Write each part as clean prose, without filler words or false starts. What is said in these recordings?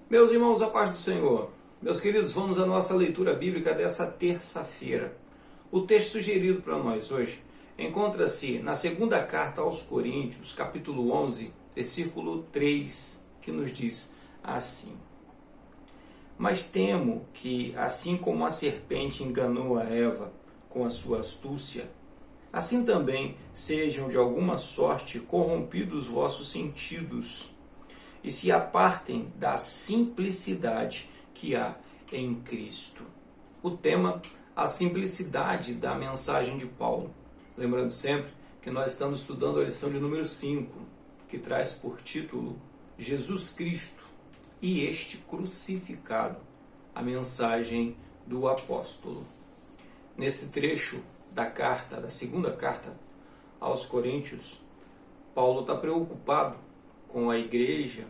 Meus irmãos, a paz do Senhor. Meus queridos, vamos à nossa leitura bíblica dessa terça-feira. O texto sugerido para nós hoje encontra-se na segunda carta aos Coríntios, capítulo 11, versículo 3, que nos diz assim: Mas temo que, assim como a serpente enganou a Eva com a sua astúcia, assim também sejam de alguma sorte corrompidos vossos sentidos, e se apartem da simplicidade que há em Cristo. O tema, a simplicidade da mensagem de Paulo. Lembrando sempre que nós estamos estudando a lição de número 5, que traz por título Jesus Cristo e este crucificado, a mensagem do apóstolo. Nesse trecho da carta, da segunda carta aos Coríntios, Paulo está preocupado com a igreja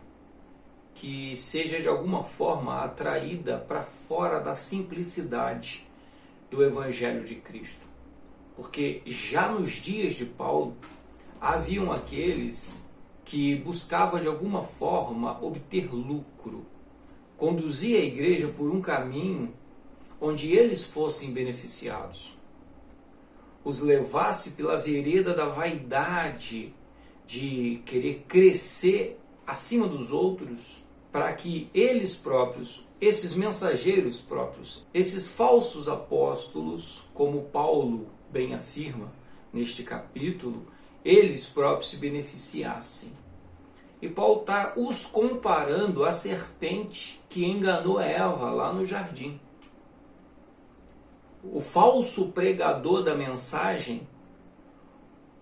que seja de alguma forma atraída para fora da simplicidade do Evangelho de Cristo. Porque já nos dias de Paulo, haviam aqueles que buscavam de alguma forma obter lucro, conduzir a igreja por um caminho onde eles fossem beneficiados, os levasse pela vereda da vaidade, de querer crescer acima dos outros, para que eles próprios, esses mensageiros próprios, esses falsos apóstolos, como Paulo bem afirma neste capítulo, eles próprios se beneficiassem. E Paulo está os comparando à serpente que enganou Eva lá no jardim. O falso pregador da mensagem,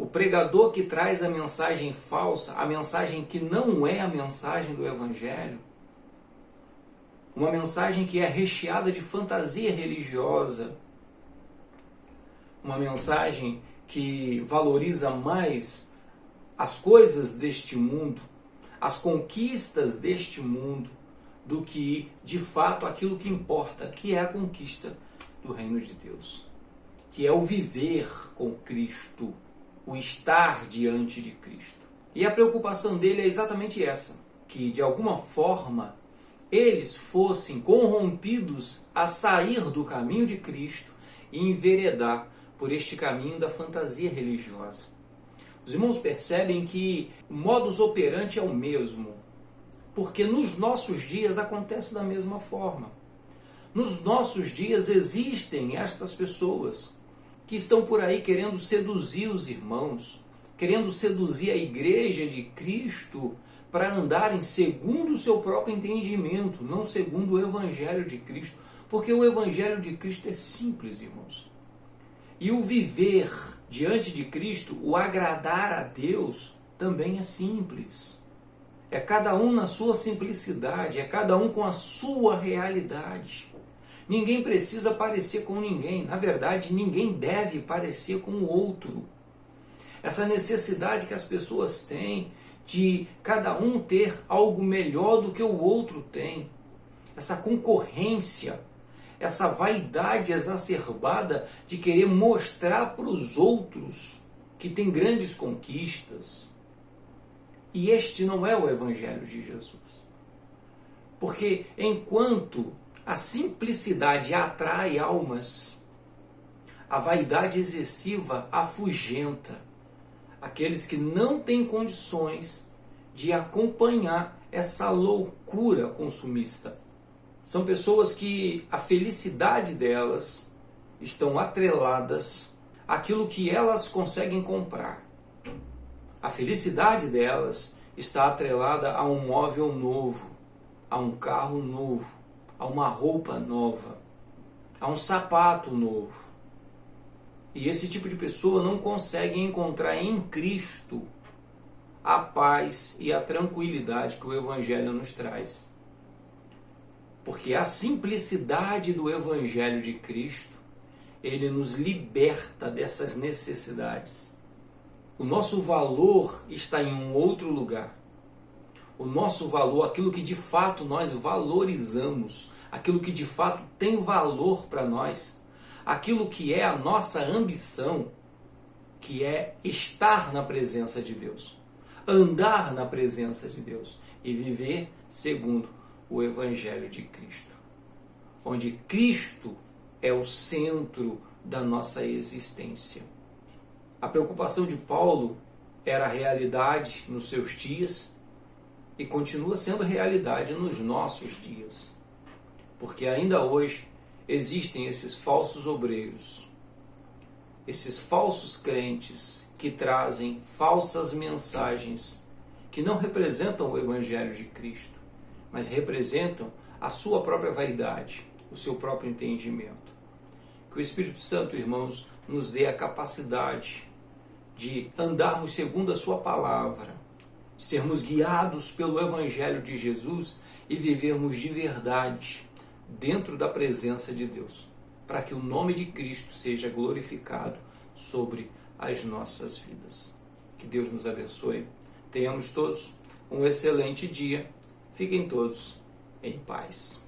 o pregador que traz a mensagem falsa, a mensagem que não é a mensagem do Evangelho, uma mensagem que é recheada de fantasia religiosa, uma mensagem que valoriza mais as coisas deste mundo, as conquistas deste mundo, do que de fato aquilo que importa, que é a conquista do reino de Deus, que é o viver com Cristo, o estar diante de Cristo. E a preocupação dele é exatamente essa, que de alguma forma eles fossem corrompidos a sair do caminho de Cristo e enveredar por este caminho da fantasia religiosa. Os irmãos percebem que o modus operandi é o mesmo, porque nos nossos dias acontece da mesma forma. Nos nossos dias existem estas pessoas que estão por aí querendo seduzir os irmãos, querendo seduzir a igreja de Cristo para andarem segundo o seu próprio entendimento, não segundo o Evangelho de Cristo, porque o Evangelho de Cristo é simples, irmãos. E o viver diante de Cristo, o agradar a Deus, também é simples. É cada um na sua simplicidade, é cada um com a sua realidade. Ninguém precisa parecer com ninguém. Na verdade, ninguém deve parecer com o outro. Essa necessidade que as pessoas têm de cada um ter algo melhor do que o outro tem. Essa concorrência, essa vaidade exacerbada de querer mostrar para os outros que tem grandes conquistas. E este não é o Evangelho de Jesus. Porque enquanto a simplicidade atrai almas, a vaidade excessiva afugenta aqueles que não têm condições de acompanhar essa loucura consumista. São pessoas que a felicidade delas estão atreladas àquilo que elas conseguem comprar. A felicidade delas está atrelada a um móvel novo, a um carro novo, a uma roupa nova, a um sapato novo. E esse tipo de pessoa não consegue encontrar em Cristo a paz e a tranquilidade que o Evangelho nos traz. Porque a simplicidade do Evangelho de Cristo, ele nos liberta dessas necessidades. O nosso valor está em um outro lugar. O nosso valor, aquilo que de fato nós valorizamos, aquilo que de fato tem valor para nós, aquilo que é a nossa ambição, que é estar na presença de Deus, andar na presença de Deus e viver segundo o Evangelho de Cristo, onde Cristo é o centro da nossa existência. A preocupação de Paulo era a realidade nos seus dias e continua sendo realidade nos nossos dias, porque ainda hoje existem esses falsos obreiros, esses falsos crentes que trazem falsas mensagens que não representam o Evangelho de Cristo, mas representam a sua própria vaidade, o seu próprio entendimento. Que o Espírito Santo, irmãos, nos dê a capacidade de andarmos segundo a sua palavra, sermos guiados pelo Evangelho de Jesus e vivermos de verdade dentro da presença de Deus, para que o nome de Cristo seja glorificado sobre as nossas vidas. Que Deus nos abençoe. Tenhamos todos um excelente dia. Fiquem todos em paz.